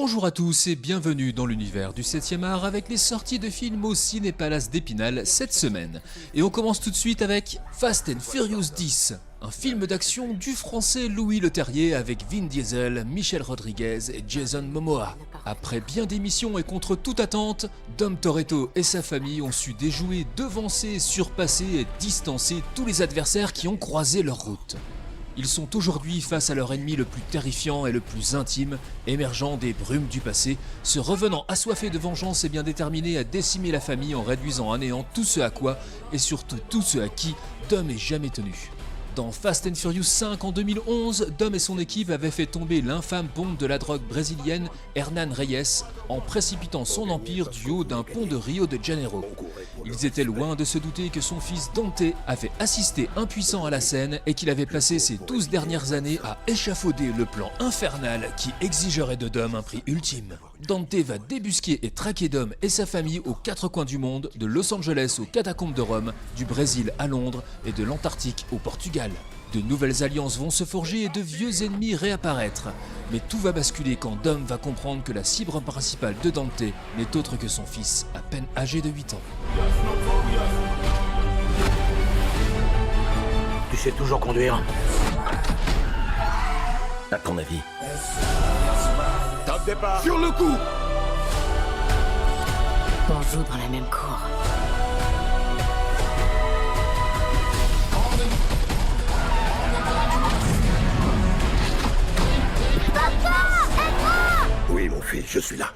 Bonjour à tous et bienvenue dans l'univers du 7e art avec les sorties de films au Ciné Palace d'Épinal cette semaine. Et on commence tout de suite avec Fast and Furious 10, un film d'action du français Louis Leterrier avec Vin Diesel, Michelle Rodriguez et Jason Momoa. Après bien des missions et contre toute attente, Dom Toretto et sa famille ont su déjouer, devancer, surpasser et distancer tous les adversaires qui ont croisé leur route. Ils sont aujourd'hui face à leur ennemi le plus terrifiant et le plus intime, émergeant des brumes du passé, se revenant assoiffés de vengeance et bien déterminés à décimer la famille en réduisant à néant tout ce à quoi, et surtout tout ce à qui, Dom est jamais tenu. Dans Fast and Furious 5 en 2011, Dom et son équipe avaient fait tomber l'infâme bombe de la drogue brésilienne Hernan Reyes en précipitant son empire du haut d'un pont de Rio de Janeiro. Ils étaient loin de se douter que son fils Dante avait assisté impuissant à la scène et qu'il avait passé ses 12 dernières années à échafauder le plan infernal qui exigerait de Dom un prix ultime. Dante va débusquer et traquer Dom et sa famille aux quatre coins du monde, de Los Angeles aux catacombes de Rome, du Brésil à Londres et de l'Antarctique au Portugal. De nouvelles alliances vont se forger et de vieux ennemis réapparaître. Mais tout va basculer quand Dom va comprendre que la cible principale de Dante n'est autre que son fils, à peine âgé de 8 ans. Tu sais toujours conduire? À ton avis? Top départ! Sur le coup! On joue dans la même cour. Oui, mon fils, je suis là.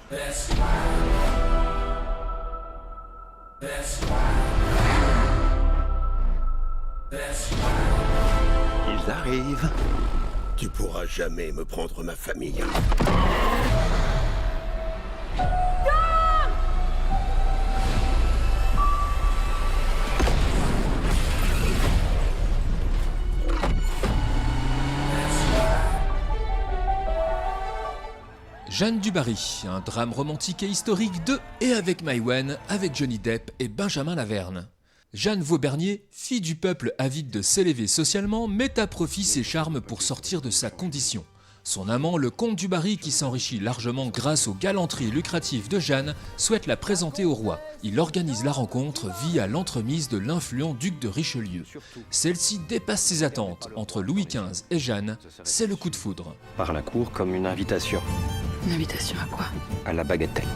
Ils arrivent. Tu pourras jamais me prendre ma famille. Jeanne du Barry, un drame romantique et historique de et avec Maïwenn, avec Johnny Depp et Benjamin Laverne. Jeanne Vaubernier, fille du peuple avide de s'élever socialement, met à profit ses charmes pour sortir de sa condition. Son amant, le comte du Barry, qui s'enrichit largement grâce aux galanteries lucratives de Jeanne, souhaite la présenter au roi. Il organise la rencontre via l'entremise de l'influent duc de Richelieu. Celle-ci dépasse ses attentes. Entre Louis XV et Jeanne, c'est le coup de foudre. Par la cour comme une invitation. Une invitation à quoi? À la bagatelle.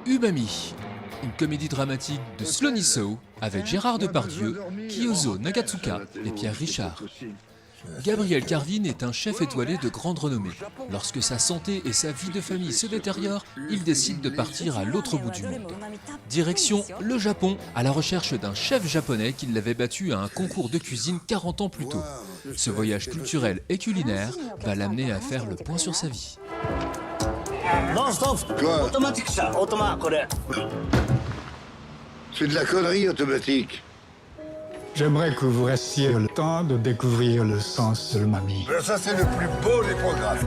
Umami, une comédie dramatique de Sloane Sow avec Gérard Depardieu, Kiyozo Nagatsuka et Pierre Richard. Gabriel Carvin est un chef étoilé de grande renommée. Lorsque sa santé et sa vie de famille se détériorent, il décide de partir à l'autre bout du monde. Direction le Japon, à la recherche d'un chef japonais qui l'avait battu à un concours de cuisine 40 ans plus tôt. Ce voyage culturel et culinaire va l'amener à faire le point sur sa vie. Quoi? Automatique ça, automatique. C'est de la connerie automatique. J'aimerais que vous restiez le temps de découvrir le sens de l'umami. Ça, c'est le plus beau des programmes.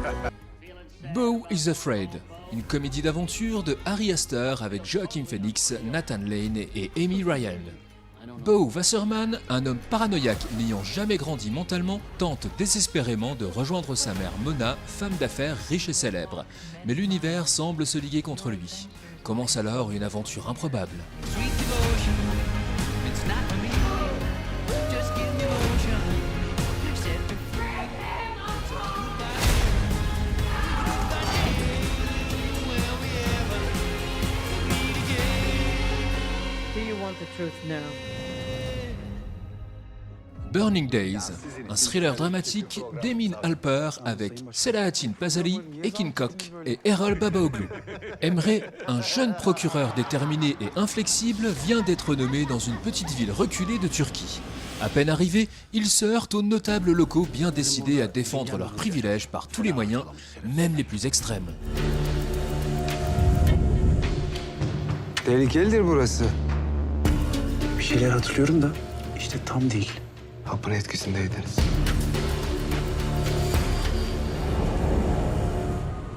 Beau is Afraid, une comédie d'aventure de Harry Astor avec Joaquin Phoenix, Nathan Lane et Amy Ryan. Beau Wasserman, un homme paranoïaque n'ayant jamais grandi mentalement, tente désespérément de rejoindre sa mère Mona, femme d'affaires riche et célèbre. Mais l'univers semble se liguer contre lui. Commence alors une aventure improbable. Do you want the truth now? Burning Days, un thriller dramatique d'Emin Halper avec Selahattin Pazali, Ekin Kok et Erol Babaoğlu. Emre, un jeune procureur déterminé et inflexible, vient d'être nommé dans une petite ville reculée de Turquie. À peine arrivé, il se heurte aux notables locaux bien décidés à défendre leurs privilèges par tous les moyens, même les plus extrêmes. Tehlikelidir burası. Bir şeyler hatırlıyorum da işte tam değil. Hapın etkisindeydiniz.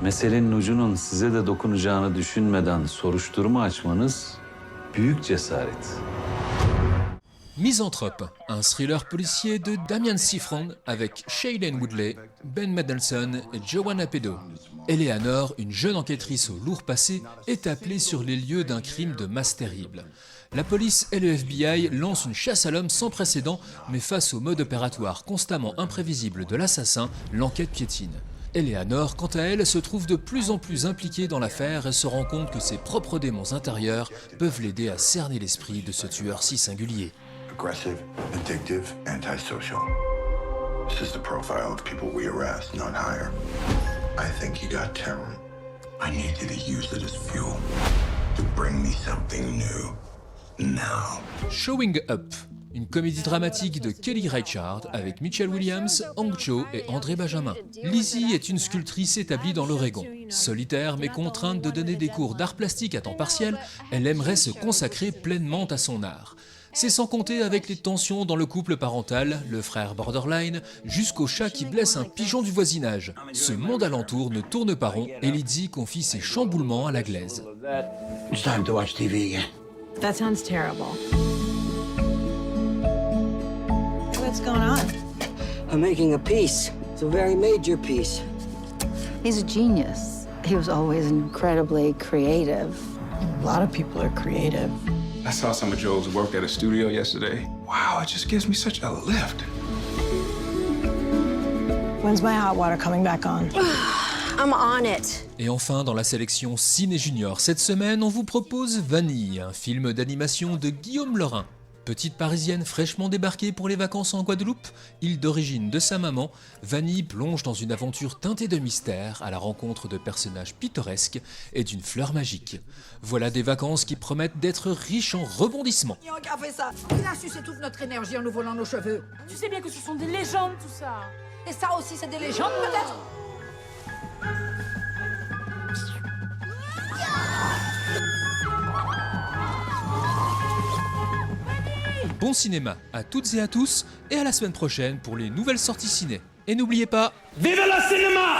Meselenin ucunun size de dokunacağını düşünmeden soruşturma açmanız büyük cesaret. Misanthrope, un thriller policier de Damian Sifron avec Shailene Woodley, Ben Mendelsohn et Joanna Pedo. Eleanor, une jeune enquêtrice au lourd passé, est appelée sur les lieux d'un crime de masse terrible. La police et le FBI lancent une chasse à l'homme sans précédent, mais face au mode opératoire constamment imprévisible de l'assassin, l'enquête piétine. Eleanor, quant à elle, se trouve de plus en plus impliquée dans l'affaire et se rend compte que ses propres démons intérieurs peuvent l'aider à cerner l'esprit de ce tueur si singulier. Aggressive, addictive, antisocial. This is the profile of people we arrest, not hire. I think you got talent. I need you to use it as fuel to bring me something new. Now. Showing Up, une comédie dramatique de Kelly Reichardt avec Michelle Williams, Hong Cho et André Benjamin. Lizzie est une sculptrice établie dans l'Oregon. Solitaire mais contrainte de donner des cours d'art plastique à temps partiel, elle aimerait se consacrer pleinement à son art. C'est sans compter avec les tensions dans le couple parental, le frère borderline, jusqu'au chat qui blesse un pigeon du voisinage. Ce monde alentour ne tourne pas rond et Lizzie confie ses chamboulements à la glaise. It's time to watch TV again. That sounds terrible. What's going on? I'm making a piece. It's a very major piece. He's a genius. He was always incredibly creative. A lot of people are creative. I saw some of Joel's work at a studio yesterday. Wow, it just gives me such a lift. When's my hot water coming back on? I'm on it. Et enfin, dans la sélection Ciné Junior cette semaine, on vous propose Vanille, un film d'animation de Guillaume Laurin. Petite parisienne fraîchement débarquée pour les vacances en Guadeloupe, île d'origine de sa maman, Vanille plonge dans une aventure teintée de mystère à la rencontre de personnages pittoresques et d'une fleur magique. Voilà des vacances qui promettent d'être riches en rebondissements. Qui a fait ça? Il a sucé toute notre énergie en nous volant nos cheveux. Tu sais bien que ce sont des légendes, tout ça. Et ça aussi, c'est des légendes, peut-être? Bon cinéma à toutes et à tous, et à la semaine prochaine pour les nouvelles sorties ciné. Et n'oubliez pas... Vive le cinéma!